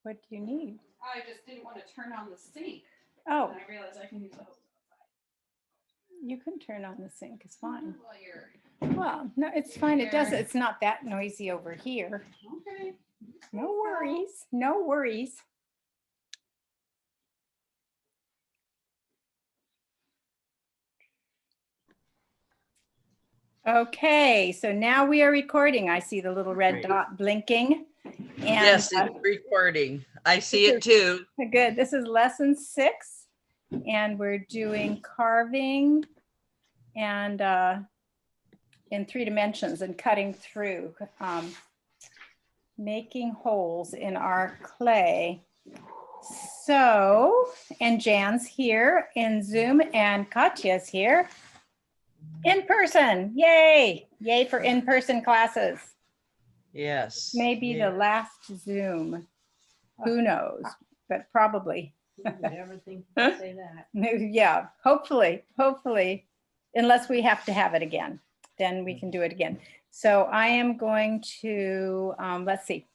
What do you need? I just didn't want to turn on the sink. Oh, And I realized I can use the hose you can turn on the sink. It's fine. while you're Well, no, it's fine. It does. It's not that noisy over here. okay. No worries. No worries. Okay, so now we are recording. I see the little red Great. dot blinking. And Yes, it's recording. I see it too. good. This is lesson 6, and we're doing carving and in 3 dimensions and cutting through, making holes in our clay. So, and Jan's here in Zoom and Katya's here in person. Yay! Yay for in-person classes. Yes. Maybe the last Zoom. Who knows? But probably. Never think to say that. Yeah, hopefully, unless we have to have it again, then we can do it again. So I am going to, let's see.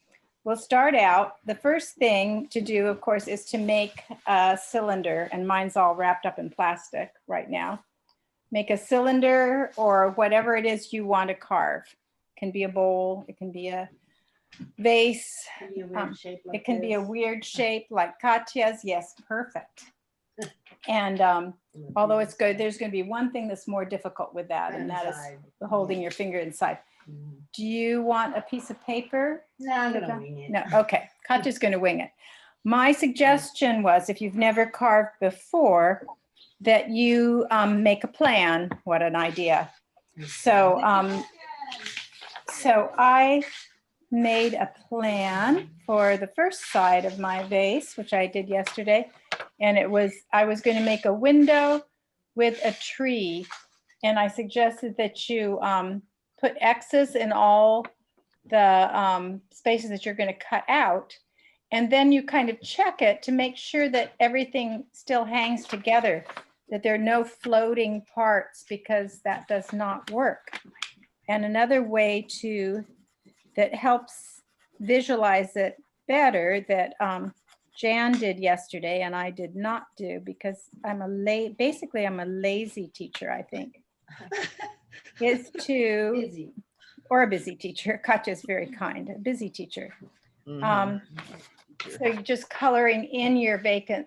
We'll start out. The first thing to do, of course, is to make a cylinder, and mine's all wrapped up in plastic right now. Make a cylinder or whatever it is you want to carve. It can be a bowl, it can be a vase, Can be a weird shape like it can be a this. weird shape like Katya's. Yes, perfect. And although it's good, there's going to be one thing that's more difficult with that, and that is Inside. holding your finger inside. Mhm. Do you want a piece of paper? No, I'm gonna wing it. No, okay. Katya's going to wing it. My suggestion was, if you've never carved before, that you make a plan. What an idea. So, so I made a plan for the first side of my vase, which I did yesterday. And it was, I was going to make a window with a tree. And I suggested that you put X's in all the spaces that you're going to cut out. And then you kind of check it to make sure that everything still hangs together, that there are no floating parts, because that does not work. And another way to that helps visualize it better, that Jan did yesterday and I did not do, because I'm basically I'm a lazy teacher, I think, is to, Busy. or a busy teacher. Katya is very kind, a busy teacher. Mhm. So you're just coloring in your vacant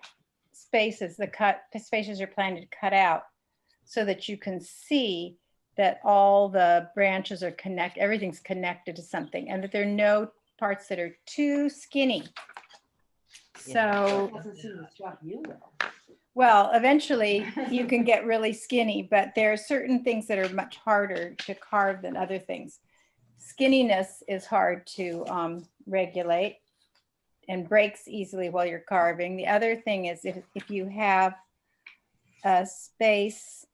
spaces, the spaces you're planning to cut out, so that you can see that all the branches are connected, everything's connected to something, and that there are no parts that are too skinny. So, Doesn't seem to stop you though. well, eventually you can get really skinny, but there are certain things that are much harder to carve than other things. Skinniness is hard to regulate and breaks easily while you're carving. The other thing is, if you have a space,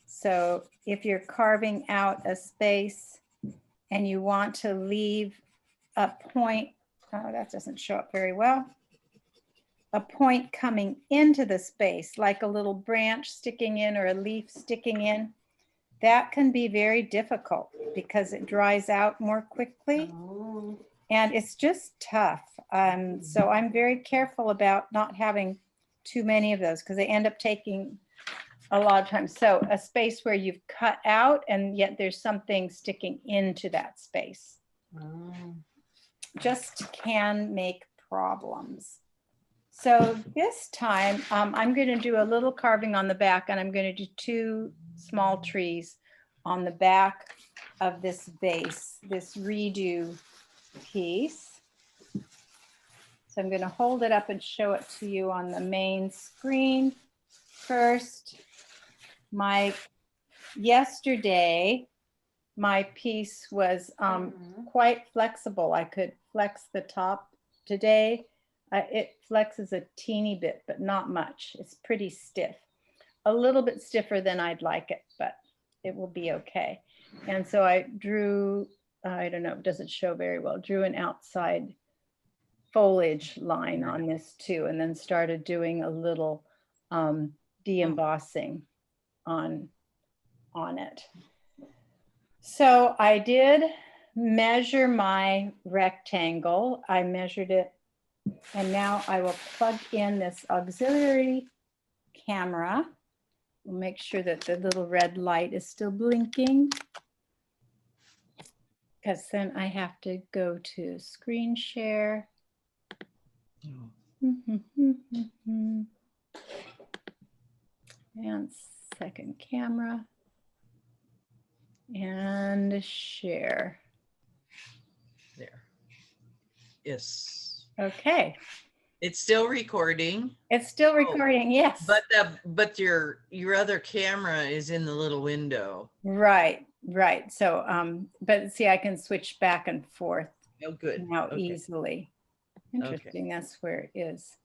so if you're carving out a space and you want to leave a point, oh, that doesn't show up very well, a point coming into the space, like a little branch sticking in or a leaf sticking in, that can be very difficult because it dries out more quickly. Oh, And it's just tough. So I'm very careful about not having too many of those, because they end up taking a lot of time. So a space where you've cut out and yet there's something sticking into that space oh. just can make problems. So this time I'm going to do a little carving on the back, and I'm going to do 2 small trees on the back of this vase, this redo piece. So I'm going to hold it up and show it to you on the main screen first. Yesterday, my piece was quite flexible. I could flex the top. Today, it flexes a teeny bit, but not much. It's pretty stiff, a little bit stiffer than I'd like it, but it will be okay. And so I drew, I don't know, it doesn't show very well, drew an outside foliage line on this too, and then started doing a little de-embossing on it. So I did measure my rectangle. I measured it, and now I will plug in this auxiliary camera. We'll make sure that the little red light is still blinking, because then I have to go to screen share. And second camera. And share. There. Yes. Okay, It's still recording, it's still recording, yes. but your other camera is in the little window. Right. So, but see, I can switch back and forth Oh, good. now Okay. easily. Interesting, that's where it is.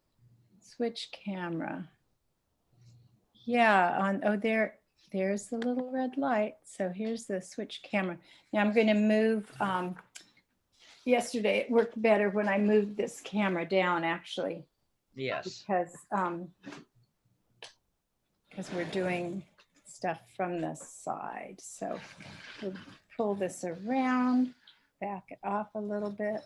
Switch camera. Yeah, there's the little red light. So here's the switch camera. Now I'm going to move, yesterday it worked better when I moved this camera down, actually, Yes. because we're doing stuff from the side. So we'll pull this around, back it off a little bit.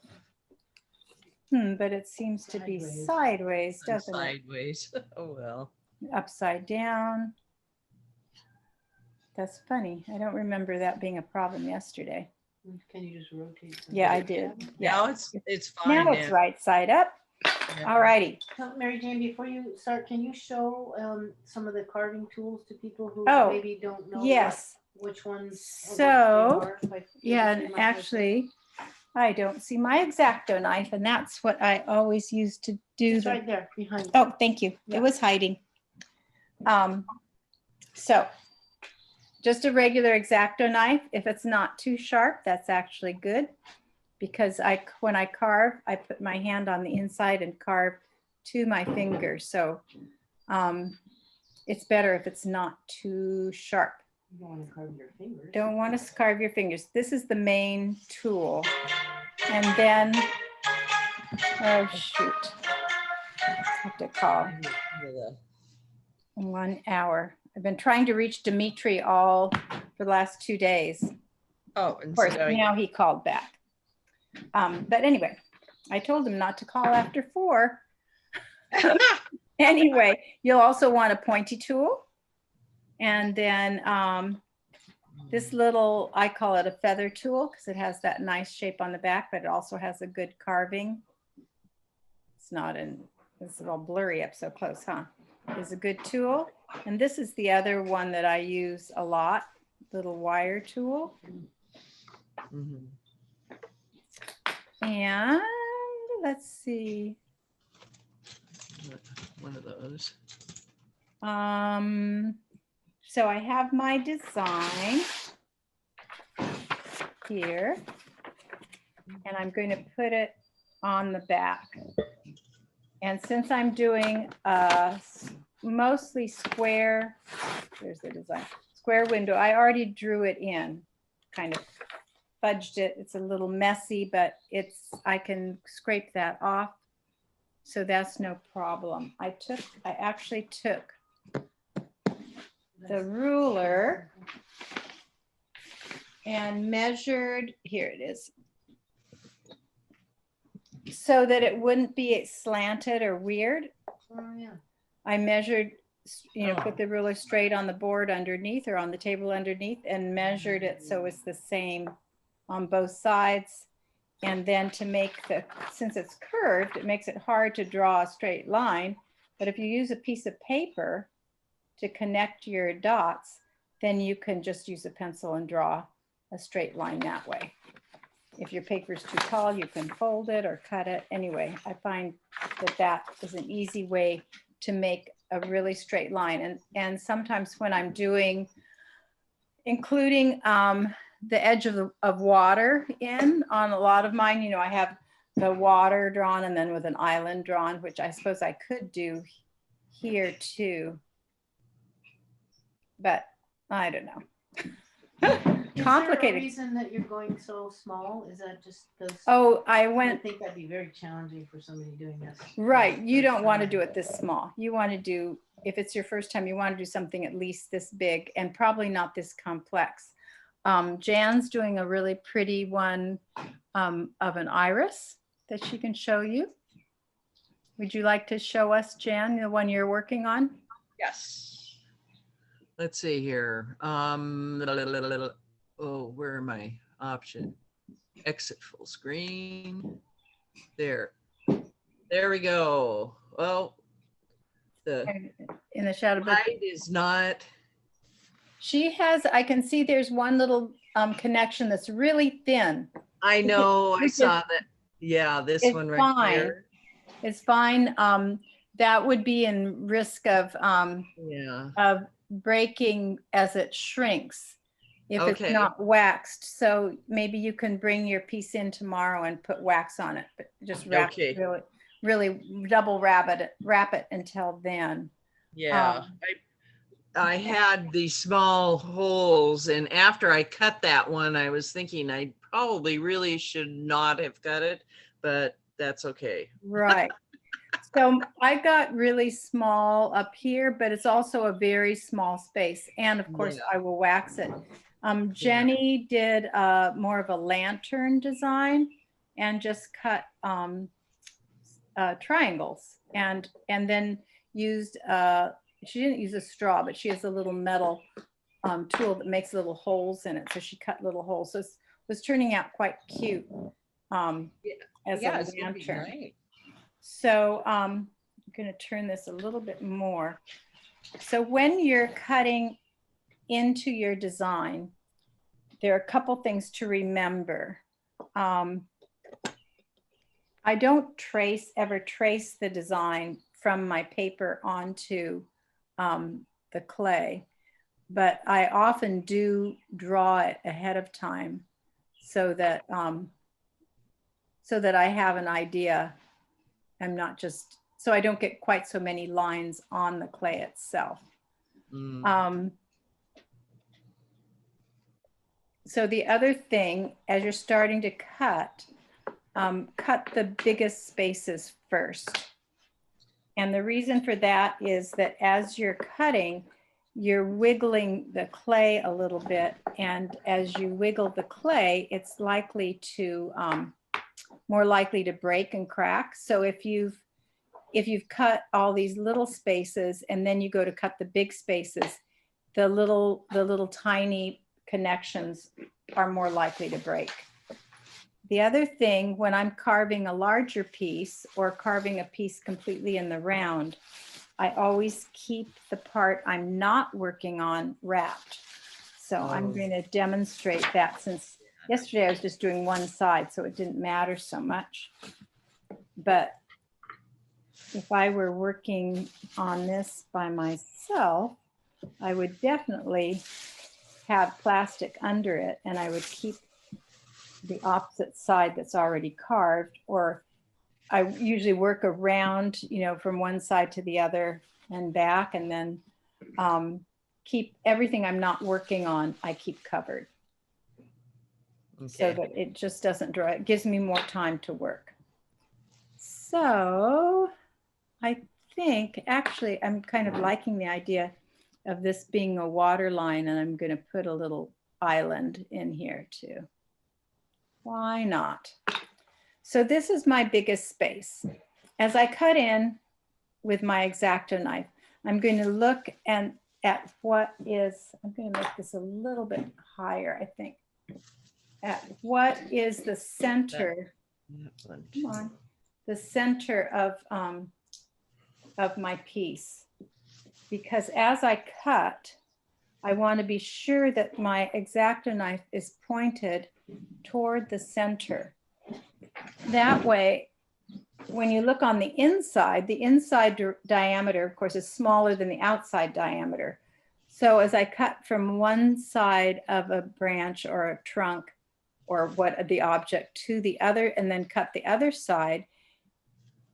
But it seems to be sideways, doesn't it? Sideways. Oh, well. Upside down. That's funny. I don't remember that being a problem yesterday. Can you just rotate? the Yeah, I video? did. Now Yeah. it's fine. Now it's right side up. Yeah. All righty. So, Mary Jane, before you start, can you show some of the carving tools to people who Oh, maybe don't know Yes. which ones? or what So, they are? Like, Yeah, maybe and they might have- actually, I don't see my X-Acto knife, and that's what I always used to do. It's the- right there behind. you. Oh, thank you. Yeah. It was hiding. So just a regular X-Acto knife. If it's not too sharp, that's actually good, because when I carve, I put my hand on the inside and carve to my finger. So it's better if it's not too sharp. You don't want to carve your fingers. Don't want to carve your fingers. This is the main tool. And then, oh shoot, I have to call. Yeah. 1 hour. I've been trying to reach Dimitri all for the last 2 days. Oh, Of and course, so now he called back. But anyway, I told him not to call after 4. Anyway, you'll also want a pointy tool. And then this little, I call it a feather tool, because it has that nice shape on the back, but it also has a good carving. It's all blurry up so close, huh? It's a good tool. And this is the other one that I use a lot, little wire tool. Mhm. And let's see. One of those. So I have my design here, and I'm going to put it on the back. And since I'm doing mostly square, there's the design, square window, I already drew it in, kind of fudged it. It's a little messy, but I can scrape that off. So that's no problem. I actually took the ruler and measured, here it is, so that it wouldn't be slanted or weird. Oh, yeah. I measured, put the ruler straight on the board underneath or on the table underneath and measured it so it's the same on both sides. And then since it's curved, it makes it hard to draw a straight line. But if you use a piece of paper to connect your dots, then you can just use a pencil and draw a straight line that way. If your paper's too tall, you can fold it or cut it. Anyway, I find that is an easy way to make a really straight line. And sometimes when I'm including the edge of water on a lot of mine, I have the water drawn and then with an island drawn, which I suppose I could do here too. But I don't know. Complicated. Is there a reason that you're going so small? Is that just those? Oh, I I think that'd be very challenging for somebody doing this. right. You First don't want to time. do it this small. You want to do, if it's your first time, you want to do something at least this big and probably not this complex. Jan's doing a really pretty one of an iris that she can show you. Would you like to show us, Jan, the one you're working on? Yes. Let's see here. Oh, where are my option? Exit full screen. There. There we go. Well, the In the shadow book. light is not. She has, I can see there's one little connection that's really thin. I know. I which is- saw that. Yeah, this it's one right fine. there. It's fine. That would be in risk Yeah. of breaking as it shrinks if Okay. it's not waxed. So maybe you can bring your piece in tomorrow and put wax on it, but just wrap Okay. it really double wrap it until then. Yeah. I had these small holes, and after I cut that one, I was thinking I probably really should not have cut it, but that's okay. Right. So I got really small up here, but it's also a very small space. And of course, Yeah. I will wax it. Jenny did more of a lantern design and just cut triangles and then used, she didn't use a straw, but she has a little metal tool that makes little holes in it. So she cut little holes. So it was turning out quite cute as Yeah, a it's gonna be lantern. great. So I'm going to turn this a little bit more. So when you're cutting into your design, there are a couple things to remember. I don't ever trace the design from my paper onto the clay, but I often do draw it ahead of time so that I have an idea. I'm not just, so I don't get quite so many lines on the clay itself. Mm. So the other thing, as you're starting to cut the biggest spaces first. And the reason for that is that as you're cutting, you're wiggling the clay a little bit. And as you wiggle the clay, it's likely to, more likely to break and crack. So if you've cut all these little spaces and then you go to cut the big spaces, the little tiny connections are more likely to break. The other thing, when I'm carving a larger piece or carving a piece completely in the round, I always keep the part I'm not working on wrapped. So I'm Oh. going to demonstrate that, since yesterday I was just doing one side, so it didn't matter so much. But if I were working on this by myself, I would definitely have plastic under it, and I would keep the opposite side that's already carved, or I usually work around, from one side to the other and back, and then keep everything I'm not working on, I keep covered. So Okay. that it just doesn't dry. It gives me more time to work. So I think actually I'm kind of liking the idea of this being a water line, and I'm going to put a little island in here too. Why not? So this is my biggest space. As I cut in with my X-Acto knife, I'm going to look at what is, I'm going to make this a little bit higher, I think, at what is the center, That one. come on, the center of my piece. Because as I cut, I want to be sure that my X-Acto knife is pointed toward the center. That way, when you look on the inside diameter, of course, is smaller than the outside diameter. So as I cut from one side of a branch or a trunk or what the object to the other, and then cut the other side,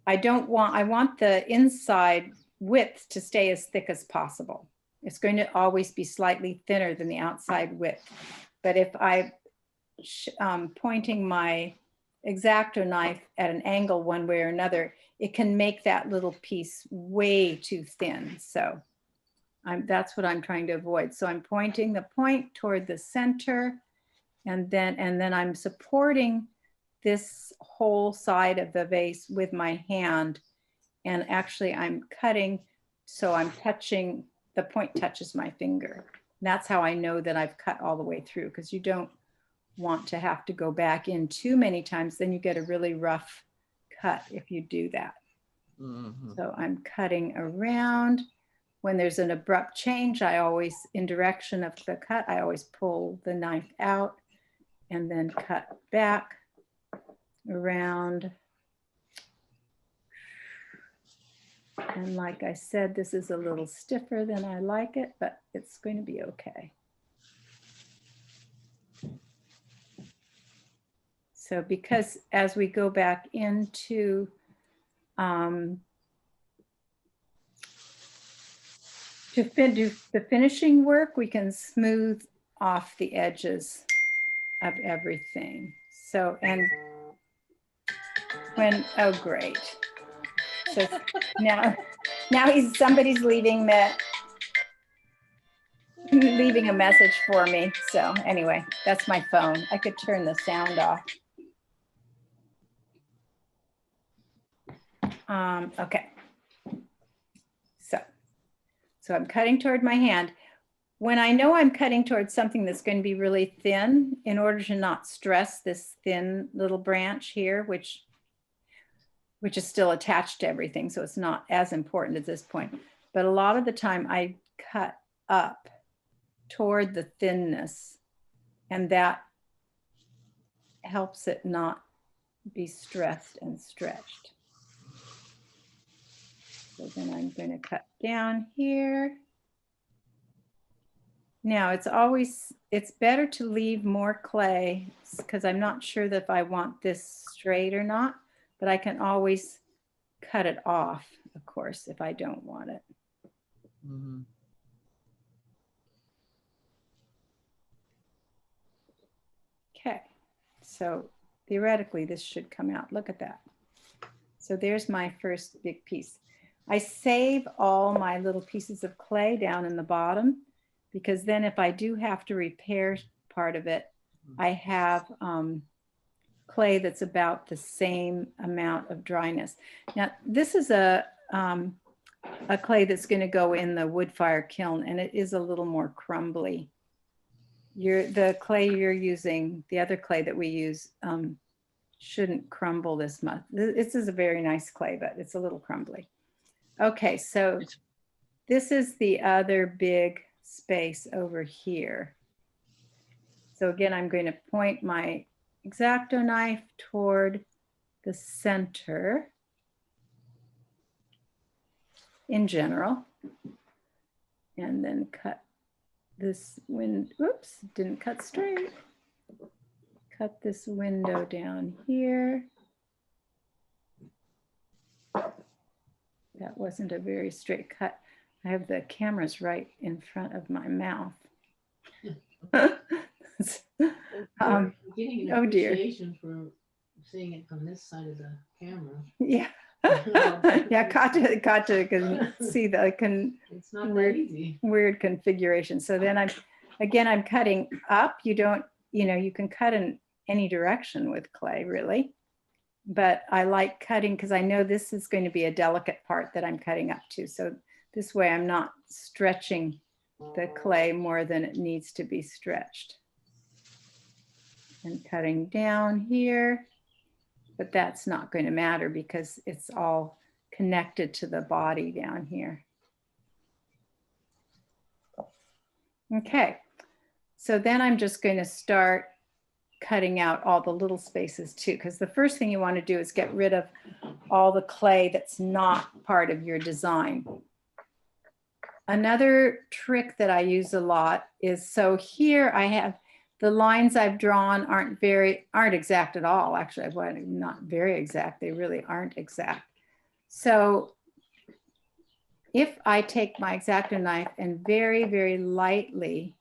I want the inside width to stay as thick as possible. It's going to always be slightly thinner than the outside width. But if I'm pointing my X-Acto knife at an angle one way or another, it can make that little piece way too thin. So That's what I'm trying to avoid. So I'm pointing the point toward the center, and then I'm supporting this whole side of the vase with my hand. And actually I'm cutting, so I'm touching, the point touches my finger. That's how I know that I've cut all the way through, because you don't want to have to go back in too many times. Then you get a really rough cut if you do that. Mhm. So I'm cutting around. When there's an abrupt change, I always, in direction of the cut, I always pull the knife out and then cut back around. And like I said, this is a little stiffer than I like it, but it's going to be okay. So because as we go back into to do the finishing work, we can smooth off the edges of everything. So, and when, oh, great. So now somebody's leaving a message for me. So anyway, that's my phone. I could turn the sound off. Okay. So I'm cutting toward my hand. When I know I'm cutting towards something that's going to be really thin, in order to not stress this thin little branch here, which is still attached to everything, so it's not as important at this point. But a lot of the time I cut up toward the thinness, and that helps it not be stressed and stretched. So then I'm going to cut down here. Now it's better to leave more clay, because I'm not sure that if I want this straight or not, but I can always cut it off, of course, if I don't want it. Mhm. Okay, so theoretically this should come out. Look at that. So there's my first big piece. I save all my little pieces of clay down in the bottom, because then if I do have to repair part of it, I have clay that's about the same amount of dryness. Now, this is a clay that's going to go in the wood fire kiln, and it is a little more crumbly. The clay you're using, the other clay that we use, shouldn't crumble this much. This is a very nice clay, but it's a little crumbly. Okay, so this is the other big space over here. So again, I'm going to point my X-Acto knife toward the center in general, and then cut this oops, didn't cut straight. Cut this window down here. That wasn't a very straight cut. I have the cameras right in front of my mouth. Getting an Oh dear. appreciation for seeing it from this side of the camera. Yeah. Yeah, Katja can see the It's not that weird, easy. weird configuration. So then I'm cutting up. You can cut in any direction with clay, really. But I like cutting because I know this is going to be a delicate part that I'm cutting up to. So this way I'm not stretching the clay more than it needs to be stretched. And cutting down here, but that's not going to matter because it's all connected to the body down here. Okay, so then I'm just going to start cutting out all the little spaces too, because the first thing you want to do is get rid of all the clay that's not part of your design. Another trick that I use a lot is, so here I have the lines I've drawn aren't exact at all. Actually, well, not very exact. They really aren't exact. So if I take my X-Acto knife and very, very lightly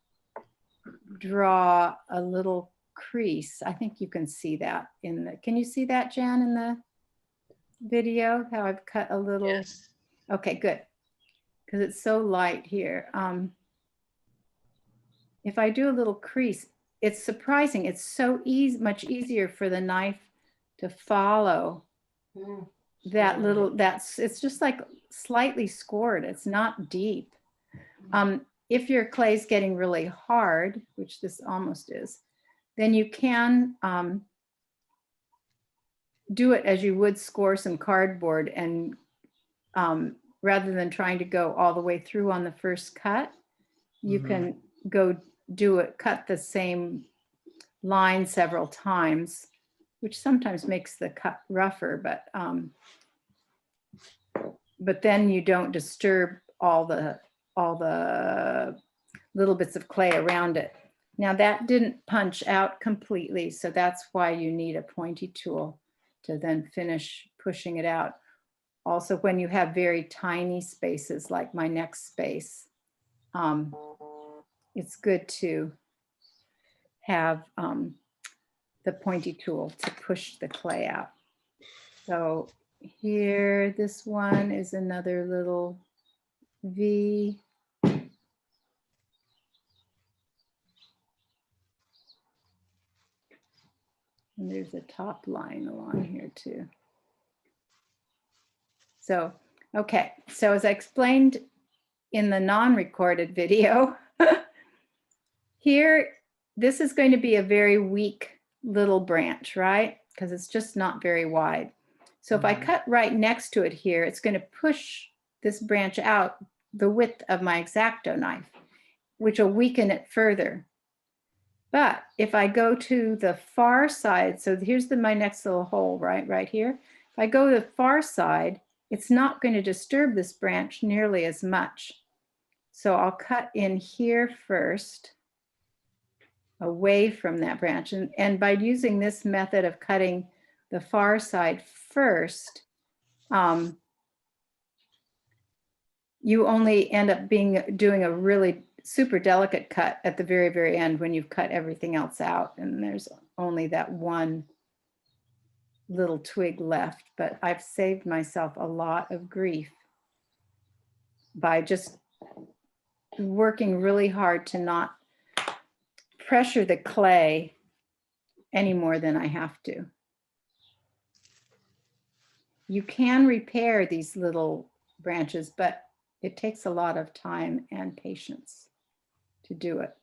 draw a little crease, I think you can see that can you see that, Jan, in the video, how I've cut a little? Yes. Okay, good. because it's so light here. If I do a little crease, it's surprising. It's so easy, much easier for the knife to follow Mm. that Yeah. little, it's just like slightly scored. It's not deep. If your clay is getting really hard, which this almost is, then you can do it as you would score some cardboard, and rather than trying to go all the way through on the first cut, you can go do it, cut the same line several times, which sometimes makes the cut rougher, but then you don't disturb all the little bits of clay around it. Now that didn't punch out completely, so that's why you need a pointy tool to then finish pushing it out. Also, when you have very tiny spaces like my next space, it's good to have the pointy tool to push the clay out. So here, this one is another little V. And there's a top line along here too. So, okay, so as I explained in the non-recorded video, here, this is going to be a very weak little branch, right? Because it's just not very wide. So if I cut right next to it here, it's going to push this branch out the width of my X-Acto knife, which will weaken it further. But if I go to the far side, so here's my next little hole, right here. If I go to the far side, it's not going to disturb this branch nearly as much. So I'll cut in here first, away from that branch. And by using this method of cutting the far side first, you only end up doing a really super delicate cut at the very, very end when you've cut everything else out. And there's only that one little twig left, but I've saved myself a lot of grief by just working really hard to not pressure the clay any more than I have to. You can repair these little branches, but it takes a lot of time and patience to do it.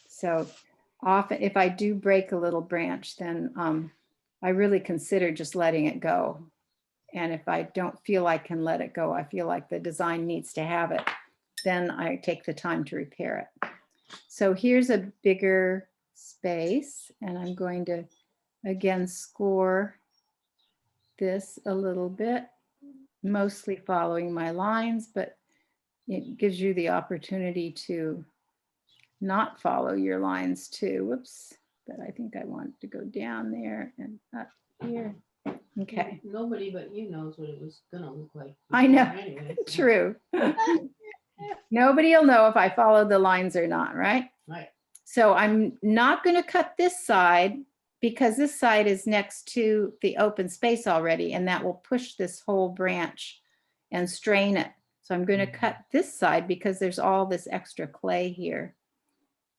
So often if I do break a little branch, then I really consider just letting it go. And if I don't feel I can let it go, I feel like the design needs to have it, then I take the time to repair it. So here's a bigger space, and I'm going to again score this a little bit, mostly following my lines, but it gives you the opportunity to not follow your lines too. Whoops, but I think I want to go down there and up here. Okay. Nobody but you knows what it was gonna look like. I know. Anyway. True. Nobody will know if I follow the lines or not, right? Right. So I'm not going to cut this side because this side is next to the open space already, and that will push this whole branch and strain it. So I'm going to cut this side because there's all this extra clay here,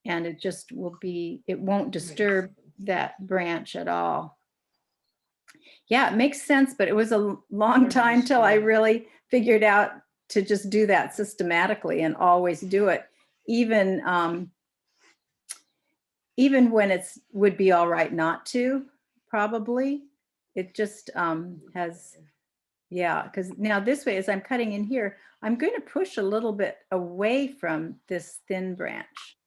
and it just will be, it won't disturb that branch at all. Yeah, it makes sense, but it was a long time till I really figured out to just do that systematically and always do it, even when it's would be all right not to, probably. It just has, yeah, because now this way, as I'm cutting in here, I'm going to push a little bit away from this thin branch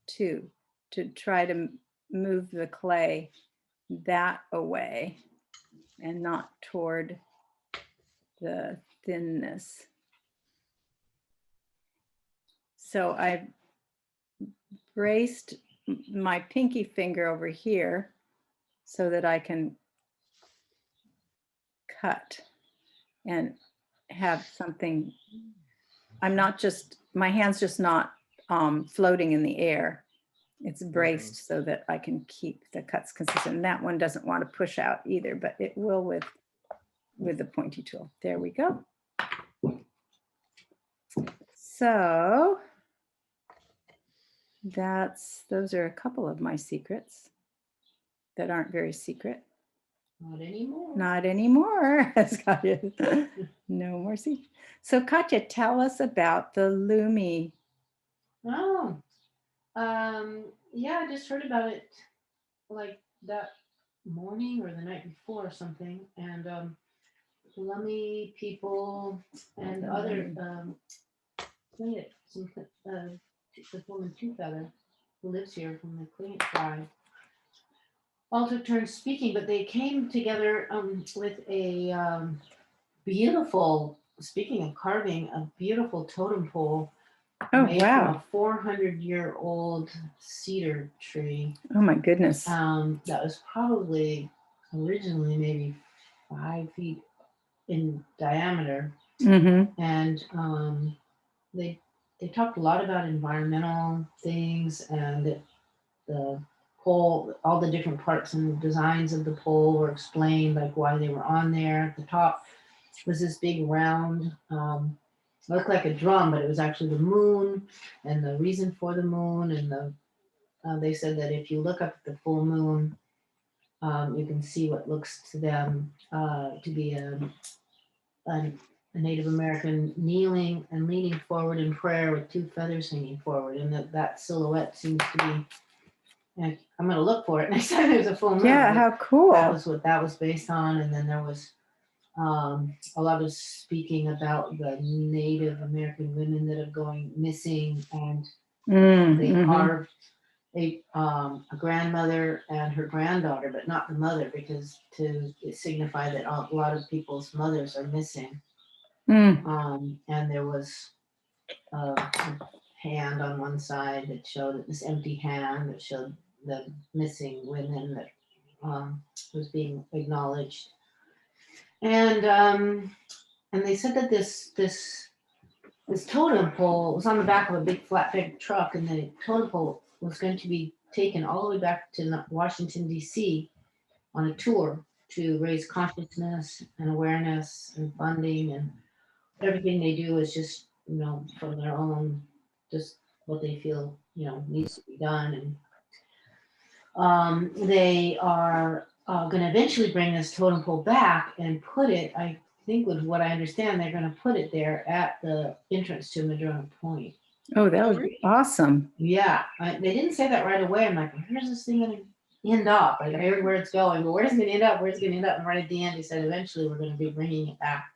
too, to try to move the clay that away and not toward the thinness. So I braced my pinky finger over here so that I can cut and have something. I'm not just, my hand's just not floating in the air. It's braced so that I can keep the cuts consistent. And that one doesn't want to push out either, but it will with with the pointy tool. There we go. So those are a couple of my secrets that aren't very secret. Not anymore. Not anymore. Katya. No more secret. So Katya, tell us about the Lumi. Oh, yeah, I just heard about it like that morning or the night before or something. And Lummi people and other this woman Two Feather who lives here from the Clint tribe all took turns speaking, but they came together with a beautiful, speaking of carving, a beautiful totem pole Oh, made from wow. a 400-year-old cedar tree. Oh, my goodness. That was probably originally maybe 5 feet in diameter, Mm-hmm. and they talked a lot about environmental things and the pole, all the different parts and designs of the pole were explained, like why they were on there. At the top was this big round, looked like a drum, but it was actually the moon and the reason for the moon. And they said that if you look up at the full moon, you can see what looks to them to be a Native American kneeling and leaning forward in prayer with 2 feathers hanging forward, and that silhouette seems to be. And I'm gonna look for it next time there's a full moon. Yeah, how cool. That was what that was based on, and then there was a lot of speaking about the Native American women that are going missing, and they carved a grandmother and her granddaughter, but not the mother, because to signify that a lot of people's mothers are missing. And there was a hand on one side that showed this empty hand that showed the missing women that was being acknowledged. And they said that this totem pole was on the back of a big flatbed truck, and the totem pole was going to be taken all the way back to Washington, D.C. on a tour to raise consciousness and awareness and funding, and everything they do is just, from their own, just what they feel, needs to be done. And they are going to eventually bring this totem pole back and put it, I think with what I understand, they're going to put it there at the entrance to Madrona Point. Oh, that would be awesome. Yeah, they didn't say that right away. I'm like, where's this thing going to end up? Like, I heard where it's going, but where's it going to end up? Where's it going to end up? And right at the end, he said, eventually we're going to be bringing it back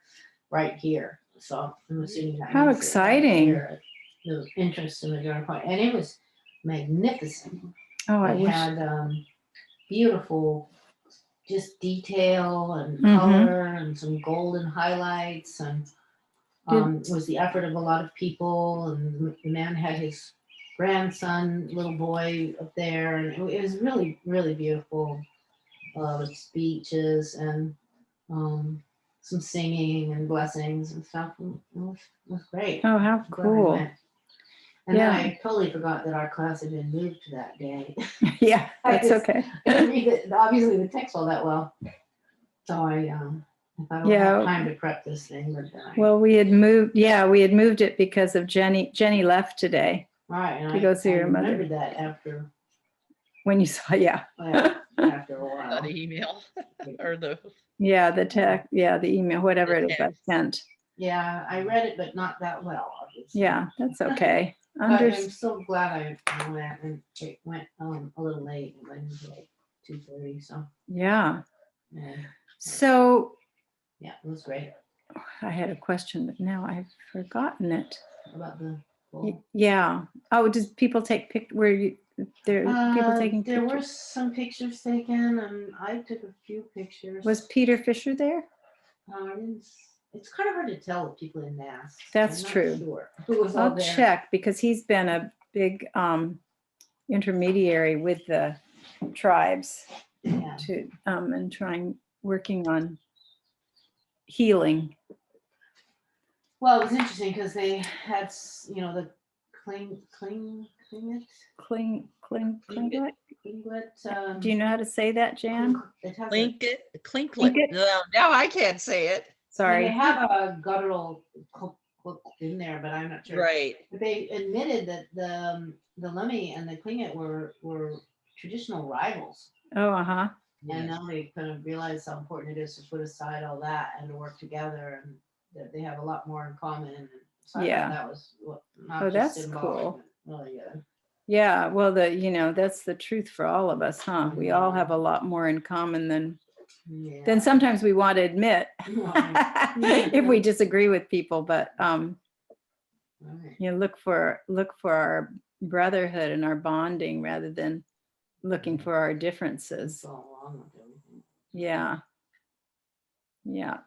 right here. So I'm assuming that How means it's right exciting. here at the entrance to Madrona Point. And it was magnificent. Oh, I It wish. had beautiful just detail and Mhm. color and some golden highlights, and it was the effort of a lot of people, and the man had his grandson, little boy up there, and it was really, really beautiful with speeches and some singing and blessings and stuff. It was great. Oh, how I'm glad I cool. went. And Yeah. then I totally forgot that our class had been moved to that day. Yeah, that's just- okay. I didn't read obviously the text all that well. So I thought I would Yeah. have time to prep this thing, but then Well, we had moved it because of Jenny. Jenny left today all right, and to go see I her mother. remembered that after when you saw, yeah. after a while. That email or the Yeah, the tech, yeah, the email, whatever it is I sent. Yeah, I read it, but not that well, obviously. Yeah, that's okay. But I'm so glad I went, and it went a little late. It went into like 2:30, so Yeah. yeah, So it was great. I had a question, but now I've forgotten it. About the pool. Yeah. Oh, does people take there people taking There were pictures? some pictures taken, and I took a few pictures. Was Peter Fisher there? It's kind of hard to tell with people in masks. That's I'm not true. Sure who was all I'll there. check because he's been a big intermediary with the tribes Yeah. to and working on healing. Well, it was interesting because they had, the cling it. Cling what? Clinklet. Do you know how to say that, Jan? It has a, Clinklet, Clinklet? No, now I can't say it. and they Sorry. have a guttural click in there, but I'm not sure. Right. But they admitted that the Lemmy and the Klingit were traditional rivals. Oh, uh-huh. And now they kind of realize how important it is to put aside all that and to work together, and that they have a lot more in common. And so I thought Yeah. that was not Oh, just that's symbolic, cool. but really good. Yeah, well, that's the truth for all of us, huh? We all have a lot more in common than Yeah. sometimes we want to admit Right. if we disagree with people, but Right. look for our brotherhood and our bonding rather than looking for our differences. It's all wrong with everything. Yeah. Yeah.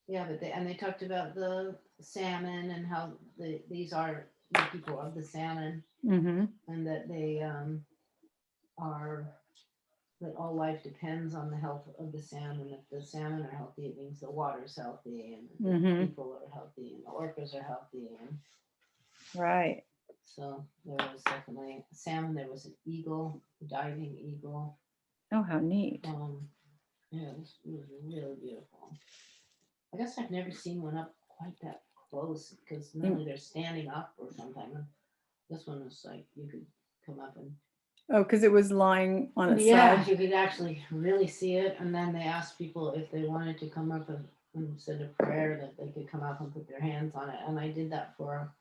Yeah, but they talked about the salmon and how these are the people of the salmon, Mm-hmm. and that they are that all life depends on the health of the salmon. If the salmon are healthy, it means the water's healthy, and the Mhm. people are healthy, and the orcas are healthy, and Right. so there was definitely salmon. There was an eagle, a diving eagle. Oh, how neat. Yeah, it was really beautiful. I guess I've never seen one up quite that close because normally they're standing up or something. And this one was like you could come up and Oh, because it was lying on its yeah, side. you could actually really see it. And then they asked people if they wanted to come up and said a prayer that they could come up and put their hands on it. And I did that for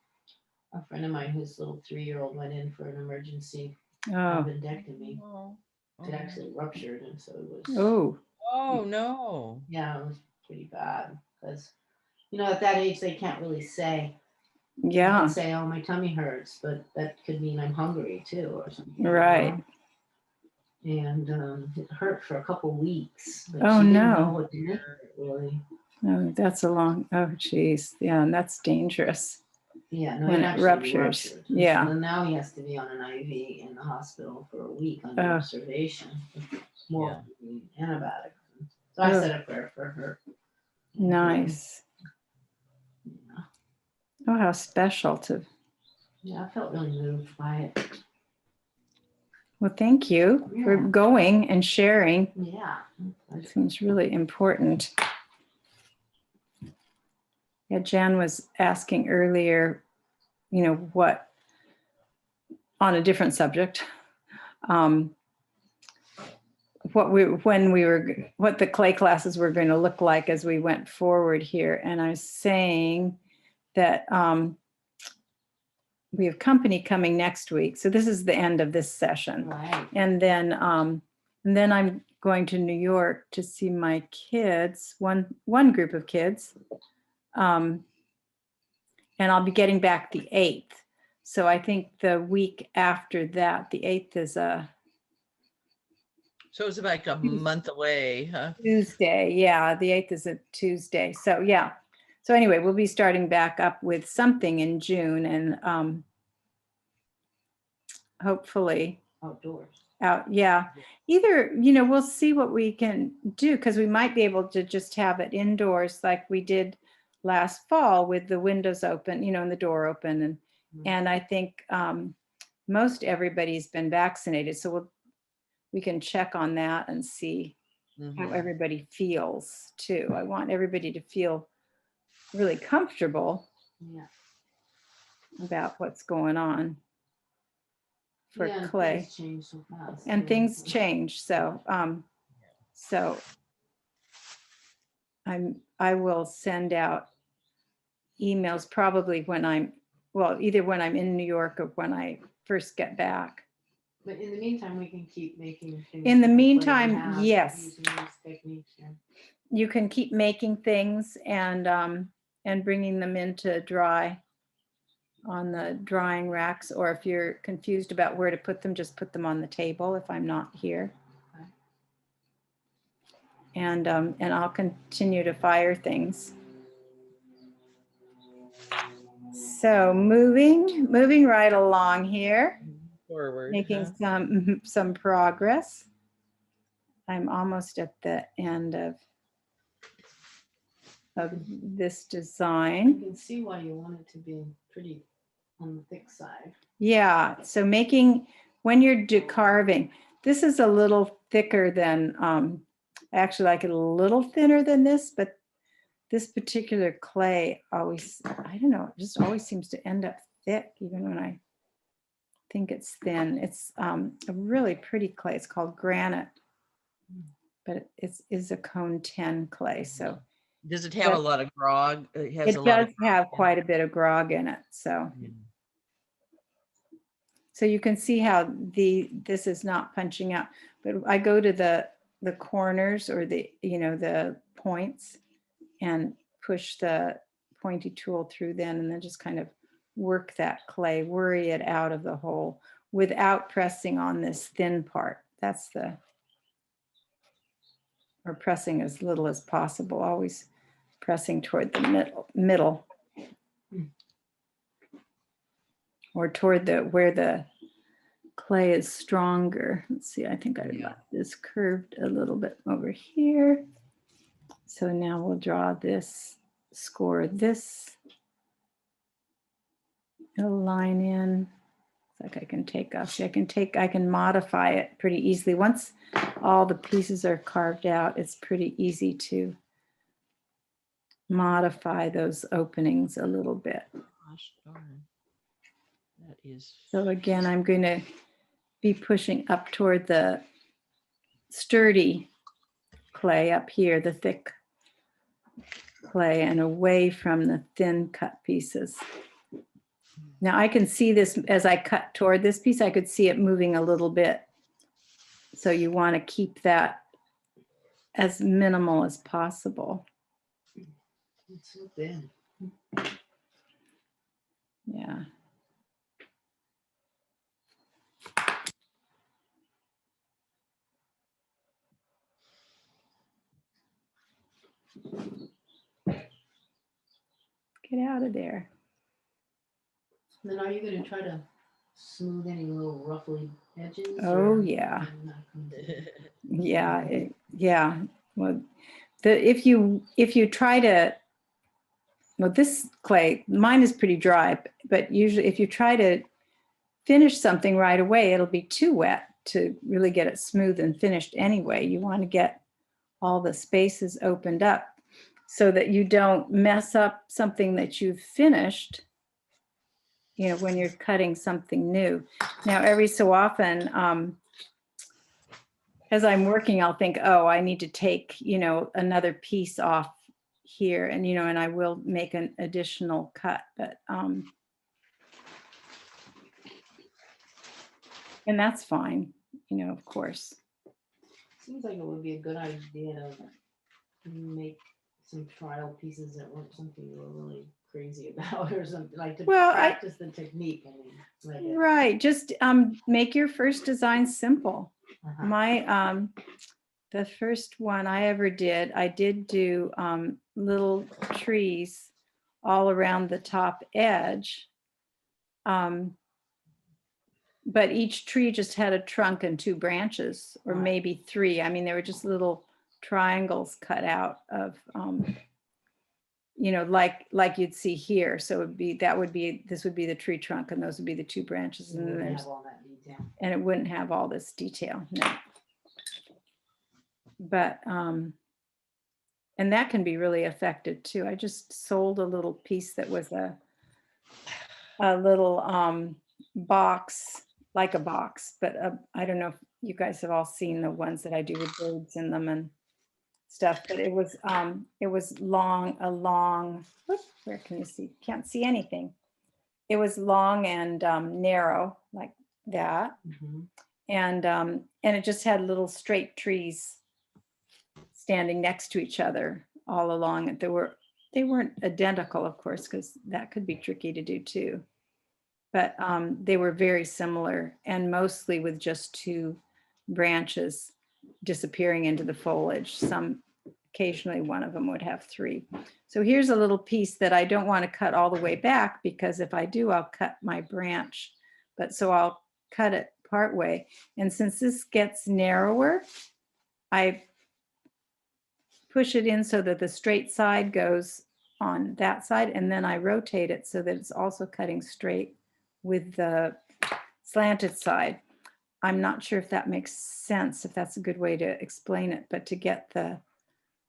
a friend of mine whose little 3-year-old went in for an emergency Oh. appendectomy. Oh, It actually ruptured, and so it was. Oh. oh no. Yeah, it was pretty bad because at that age they can't really say. You Yeah. can say, "Oh, my tummy hurts," but that could mean I'm hungry too, or something. Right. And it hurt for a couple weeks. But Oh, she didn't no. know what to do. Really. Oh, that's a long. Oh, geez. Yeah, and that's dangerous. Yeah, no, When it actually ruptures. ruptured. Yeah. And now he has to be on an IV in the hospital for a week under Oh. observation. More antibiotics. So Oh. I said a prayer for her. Nice. Yeah. Oh, how special to. Yeah, I felt really moved by it. Well, thank you for Yeah. going and sharing. Yeah. It seems really important. Yeah, Jan was asking earlier, what on a different subject, what the clay classes were going to look like as we went forward here. And I was saying that we have company coming next week. So this is the end of this session. Right. And then I'm going to New York to see my kids, one group of kids. And I'll be getting back the 8th. So I think the week after that, the 8th is a So it's like a month away, huh? Tuesday. Yeah, the 8th is a Tuesday. So yeah. So anyway, we'll be starting back up with something in June, and hopefully Outdoors. out. Yeah. Either, we'll see what we can do, because we might be able to just have it indoors like we did last fall with the windows open, and the door open. And I think most everybody's been vaccinated. So we can check on that and see how everybody feels too. I want everybody to feel really comfortable about what's going on for clay. Things change so fast. And things change. So I will send out emails probably either when I'm in New York or when I first get back. But in the meantime, we can keep making things. In the with clay we meantime, have, yes. using these techniques, yeah. You can keep making things and bringing them in to dry on the drying racks, or if you're confused about where to put them, just put them on the table if I'm not here. Okay. And I'll continue to fire things. So moving right along here, Forward. making Huh? some progress. I'm almost at the end of this I design. can see why you want it to be pretty on the thick side. Yeah, so making when you're carving, this is a little thicker than, I actually like it a little thinner than this, but this particular clay always, I don't know, it just always seems to end up thick, even when I think it's thin. It's a really pretty clay. It's called granite, but it is a cone 10 clay. So Does it have a But lot of grog? It has it a lot does of have grog in quite a bit of grog in it. So, it. so you can see how this is not punching out, but I go to the corners or the points and push the pointy tool through then, and then just kind of work that clay, worry it out of the hole without pressing on this thin part. That's or pressing as little as possible, always pressing toward the middle or toward where the clay is stronger. Let's see, I think I got this curved a little bit over here. So now we'll draw this, score this a line in. It's like I can take off. See, I can modify it pretty easily. Once all the pieces are carved out, it's pretty easy to modify those openings a little bit. Gosh darn. That is. So again, I'm going to be pushing up toward the sturdy clay up here, the thick clay, and away from the thin cut pieces. Now I can see this as I cut toward this piece, I could see it moving a little bit. So you want to keep that as minimal as possible. It's so thin. Yeah. Get out of there. Then are you going to try to smooth any little ruffly edges? Oh, or yeah. you're not going to? Yeah, yeah. Well, if you try to, well, this clay, mine is pretty dry, but usually if you try to finish something right away, it'll be too wet to really get it smooth and finished anyway. You want to get all the spaces opened up so that you don't mess up something that you've finished, when you're cutting something new. Now, every so often, as I'm working, I'll think, oh, I need to take, another piece off here, and, and I will make an additional cut, but, and that's fine, of course. Seems like it would be a good idea to make some trial pieces that weren't something you were really crazy about or something, like to Well, practice the technique. I mean, Right, just make your first design simple. uh-huh. My the first one I ever did, I did do little trees all around the top edge. But each tree just had a trunk and 2 branches, or Right. maybe 3. I mean, they were just little triangles cut out of, like you'd see here. So this would be the tree trunk, and those would be the 2 branches, You and then wouldn't there's, have all that detail. and it wouldn't have all this detail. No. But, and that can be really effective too. I just sold a little piece that was a little box, like a box, but I don't know if you guys have all seen the ones that I do with birds in them and stuff, but it was long, whoops, where can you see? Can't see anything. It was long and narrow like that. Mhm. And it just had little straight trees standing next to each other all along it. They weren't identical, of course, because that could be tricky to do too. But they were very similar, and mostly with just 2 branches disappearing into the foliage. Occasionally one of them would have 3. So here's a little piece that I don't want to cut all the way back, because if I do, I'll cut my branch. But so I'll cut it part way. And since this gets narrower, I push it in so that the straight side goes on that side, and then I rotate it so that it's also cutting straight with the slanted side. I'm not sure if that makes sense, if that's a good way to explain it, but to get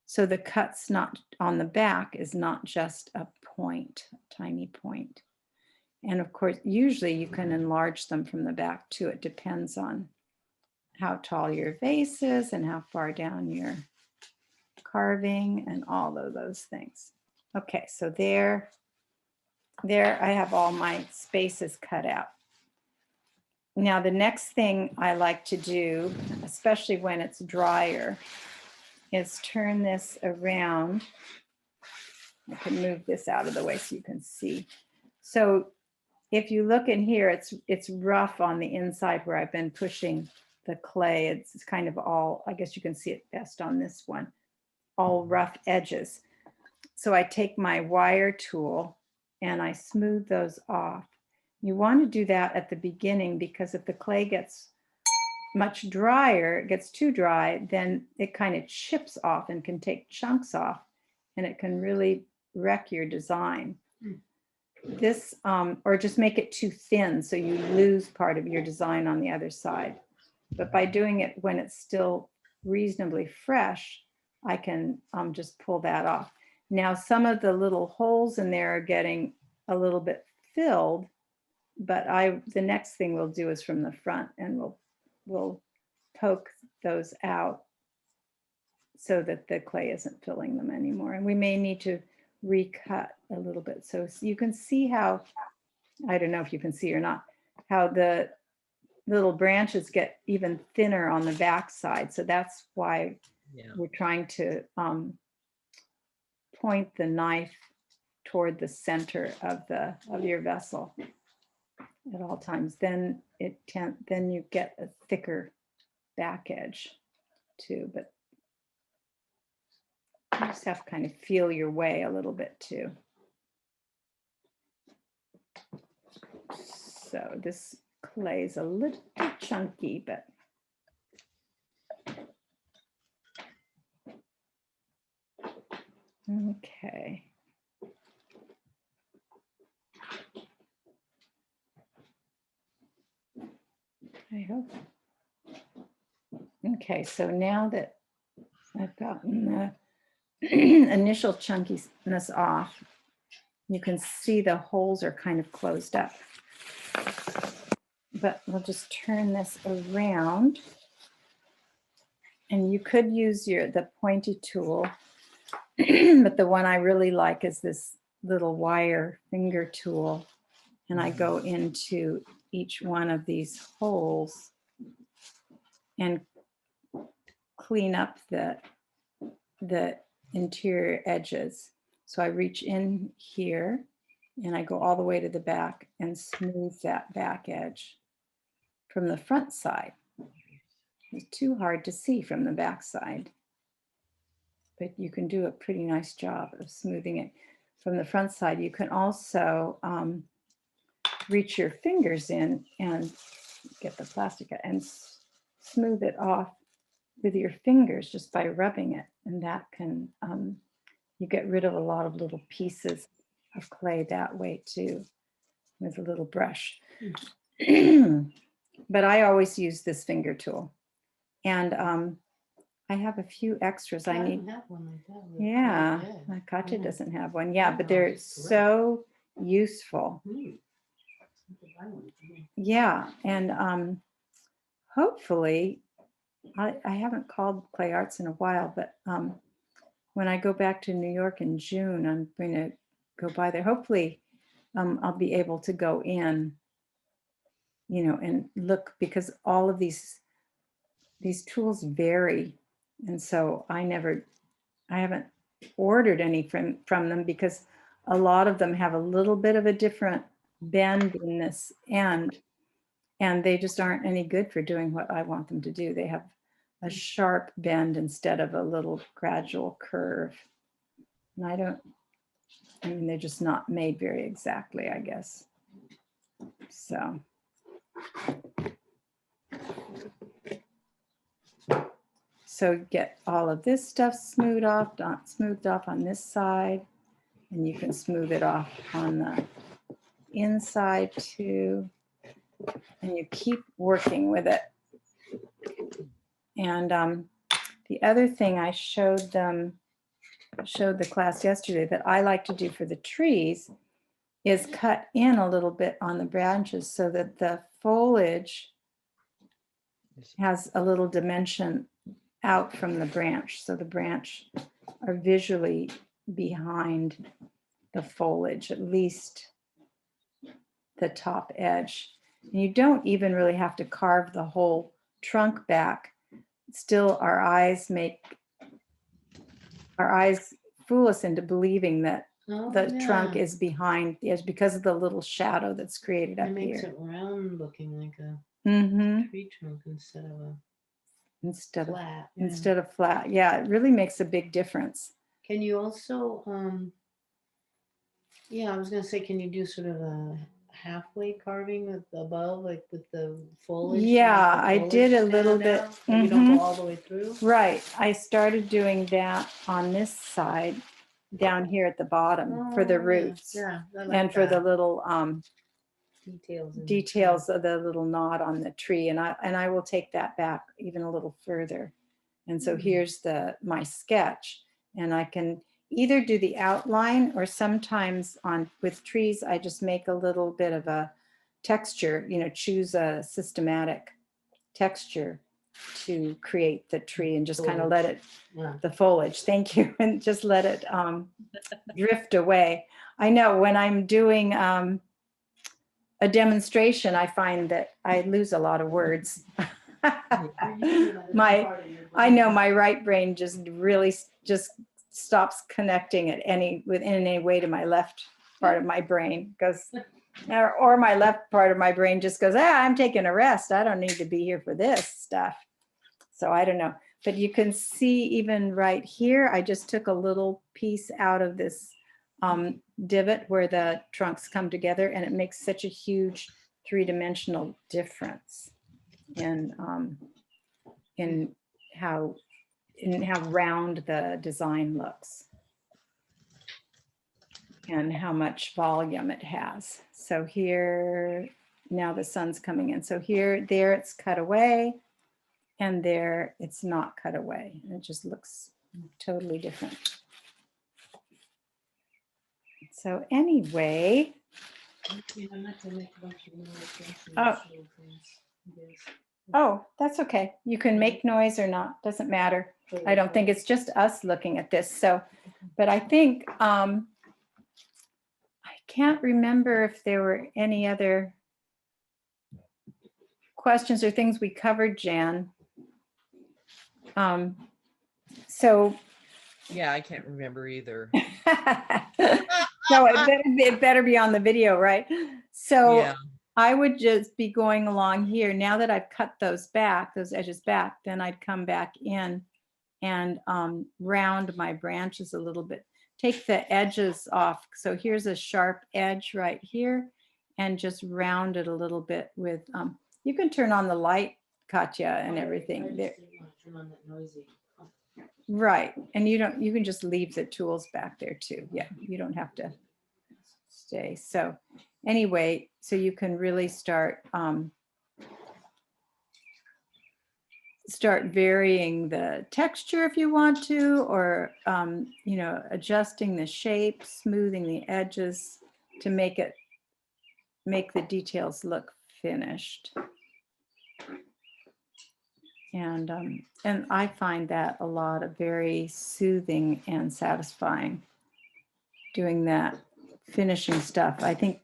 so the cut's not on the back is not just a point, a tiny point. And of course, usually you can enlarge them from the back too. It depends on how tall your vase is and how far down you're carving and all of those things. Okay, so there I have all my spaces cut out. Now, the next thing I like to do, especially when it's drier, is turn this around. I can move this out of the way so you can see. So if you look in here, it's rough on the inside where I've been pushing the clay. It's kind of all, I guess you can see it best on this one, all rough edges. So I take my wire tool and I smooth those off. You want to do that at the beginning because if the clay gets much drier, it gets too dry, then it kind of chips off and can take chunks off and it can really wreck your design. This, or just make it too thin so you lose part of your design on the other side. But by doing it when it's still reasonably fresh, I can just pull that off. Now, some of the little holes in there are getting a little bit filled, but the next thing we'll do is from the front, and we'll poke those out so that the clay isn't filling them anymore. And we may need to recut a little bit. So you can see how, I don't know if you can see or not, how the little branches get even thinner on the back side. So that's why we're trying to point the knife toward the center of your vessel at all times. Then you get a thicker back edge too, but you just have to kind of feel your way a little bit too. So this clay is a little chunky, but okay. I hope. Okay, so now that I've gotten the initial chunkiness off, you can see the holes are kind of closed up. But we'll just turn this around. And you could use the pointy tool, but the one I really like is this little wire finger tool. And I go into each one of these holes and clean up the interior edges. So I reach in here and I go all the way to the back and smooth that back edge from the front side. It's too hard to see from the back side, but you can do a pretty nice job of smoothing it from the front side. You can also reach your fingers in and get the plastic and smooth it off with your fingers just by rubbing it. And that can, you get rid of a lot of little pieces of clay that way too, with a little brush. But I always use this finger tool. And I have a few extras I need. Have one like that. Yeah, Katya doesn't have one. Yeah, but they're so useful. Yeah, and hopefully, I haven't called Clay Arts in a while, but when I go back to New York in June, I'm going to go by there. Hopefully, I'll be able to go in, and look, because all of these tools vary. And so I haven't ordered any from them because a lot of them have a little bit of a different bend in this end, and they just aren't any good for doing what I want them to do. They have a sharp bend instead of a little gradual curve. And they're just not made very exactly, I guess. So get all of this stuff smoothed off on this side, and you can smooth it off on the inside too. And you keep working with it And the other thing I showed the class yesterday that I like to do for the trees is cut in a little bit on the branches so that the foliage has a little dimension out from the branch. So the branch are visually behind the foliage, at least the top edge. And you don't even really have to carve the whole trunk back. Still, our eyes fool us into believing that Oh, the trunk yeah. is behind the edge because of the little shadow that's created up It makes here. it round looking like a Mm-hmm. tree trunk instead of a Instead of flat. Yeah. instead of flat. Yeah, it really makes a big difference. Can you also, yeah, I was gonna say, can you do sort of a halfway carving with above, like with the foliage? to make Yeah, the I did a foliage little stand bit. out? Like you don't Mhm. go all the way through? Right. I started doing that on this side down here at the bottom for the Oh, yeah, roots Yeah, I like and for the that. little Details. in the details of the little knot on the tree. And I will take that back even a little further. And so Hmm. here's my sketch, and I can either do the outline, or sometimes with trees, I just make a little bit of a texture, choose a systematic texture to create the tree and just kind of let it, Yeah. the foliage, thank you, and just let it drift away. I know when I'm doing a demonstration, I find that I lose a lot of words. I know my right brain just really just stops connecting within any way to my left part of my brain, because or my left part of my brain just goes, I'm taking a rest. I don't need to be here for this stuff. So I don't know, but you can see even right here, I just took a little piece out of this divot where the trunks come together, and it makes such a huge three-dimensional difference in how round the design looks and how much volume it has. So here, now the sun's coming in. So there it's cut away, and there it's not cut away. It just looks totally different. So anyway, oh, that's okay. You can make noise or not, doesn't matter. I don't think it's just us looking at this. So, but I think, I can't remember if there were any other questions or things we covered, Jan. So, Yeah, I can't remember either. no, it better be on the video, right? So Yeah. I would just be going along here. Now that I've cut those edges back, then I'd come back in and round my branches a little bit. Take the edges off. So here's a sharp edge right here, and just round it a little bit with, you can turn on the light, Katya, and everything there. Right, and you can just leave the tools back there too. Yeah, you don't have to stay. So anyway, so you can really start varying the texture if you want to, or adjusting the shape, smoothing the edges to make the details look finished. And I find that a lot of very soothing and satisfying, doing that finishing stuff. I think,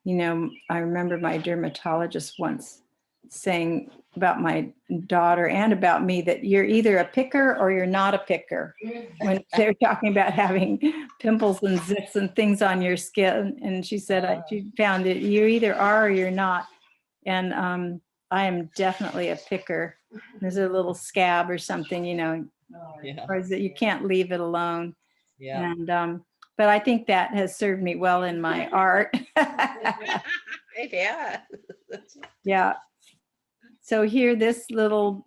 I remember my dermatologist once saying about my daughter and about me that you're either a picker or you're not a picker, when they're talking about having pimples and zits and things on your skin. And she said she found that you either are or you're not. And I am definitely a picker. There's a little scab or something, Yeah. or is it you can't leave it alone. Yeah. And but I think that has served me well in my art. Yeah. Yeah. So here, this little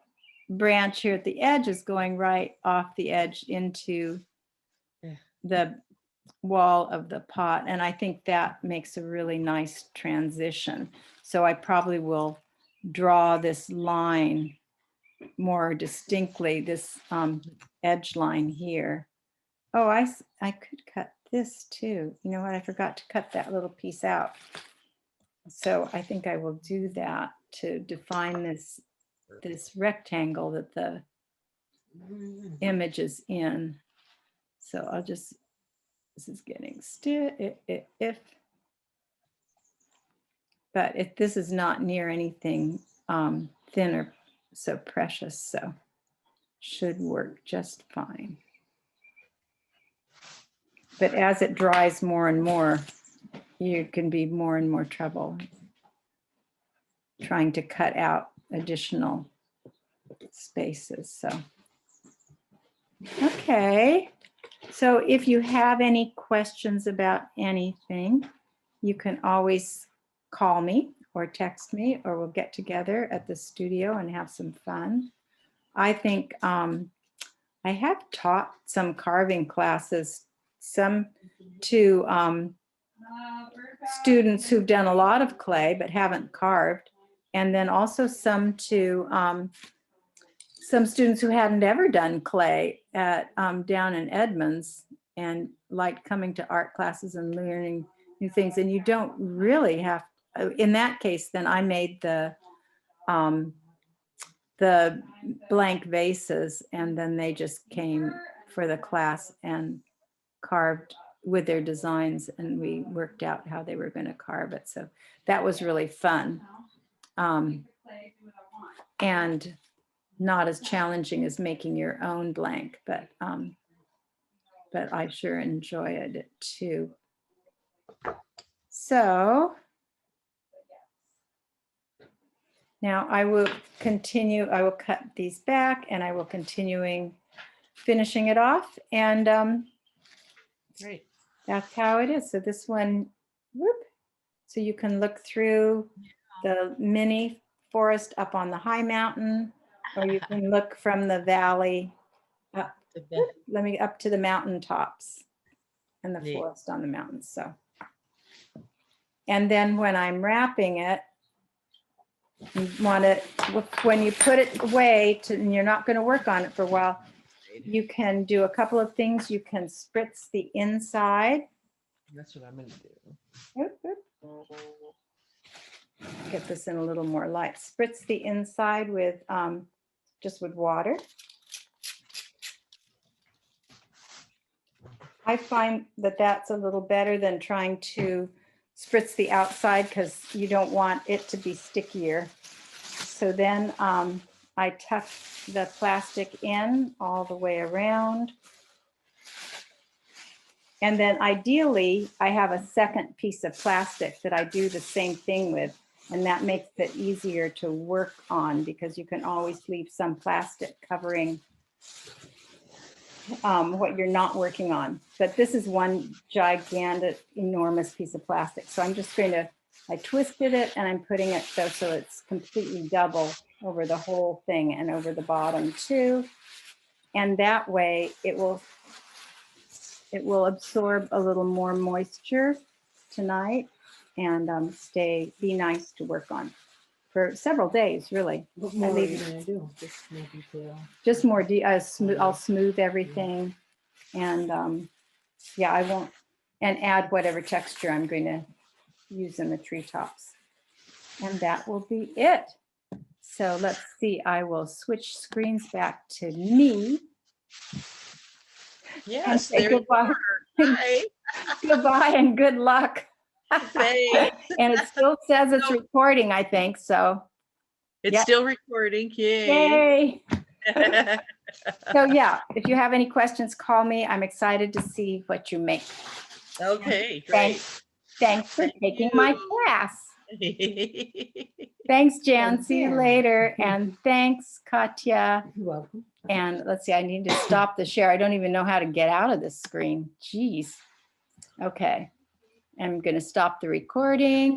branch here at the edge is going right off the edge into the wall of the pot. And I think that makes a really nice transition. So I probably will draw this line more distinctly this edge line here. Oh, I could cut this too. You know what? I forgot to cut that little piece out. So I think I will do that to define this rectangle that the image is in. So I'll just, this is getting stiff, but this is not near anything thin or so precious, so should work just fine. But as it dries more and more, you can be more and more trouble trying to cut out additional spaces. So, okay. So if you have any questions about anything, you can always call me or text me, or we'll get together at the studio and have some fun. I think I have taught some carving classes, some to students who've done a lot of clay but haven't carved, and then also some to some students who hadn't ever done clay at down in Edmonds and liked coming to art classes and learning new things. And you don't really have, in that case, then I made the blank vases, and then they just came for the class and carved with their designs, and we worked out how they were going to carve it. So that was really fun. And not as challenging as making your own blank, but I sure enjoyed it too. So now I will continue, I will cut these back and I will finishing it off, and Great. that's how it is. So this one, whoop, so you can look through the mini forest up on the high mountain, or you can look from the valley up, up to the mountain tops and the Neat. forest on the mountains. So, and then when I'm wrapping it, you want to, when you put it away and you're not going to work on it for a while, you can do a couple of things. You can spritz the inside. That's what I'm gonna do. Oop, oop. Get this in a little more light. Spritz the inside with just with water. I find that that's a little better than trying to spritz the outside, because you don't want it to be stickier. So then I tuck the plastic in all the way around. And then ideally, I have a second piece of plastic that I do the same thing with, and that makes it easier to work on, because you can always leave some plastic covering what you're not working on. But this is one gigantic, enormous piece of plastic. So I'm just going to, I twisted it and I'm putting it so it's completely double over the whole thing and over the bottom too. And that way it will absorb a little more moisture tonight and be nice to work on for several days, really. What more are you gonna do? Just more detail. Just more, I'll smooth everything, and yeah, I won't, and add whatever texture I'm going to use in the treetops. And that will be it. So let's see, I will switch screens back to me. Yes, say there you goodbye. are. Hi. Goodbye and good luck. Thanks. And it still says it's recording, I think, so It's Yeah. still recording. Yay. yay. So yeah, if you have any questions, call me. I'm excited to see what you make. Okay, great. Thanks for Thank taking my you. class. Thanks, Jan. See you Jan. later. And thanks, Katya. You're welcome. And let's see, I need to stop the share. I don't even know how to get out of this screen. Jeez. Okay. I'm going to stop the recording.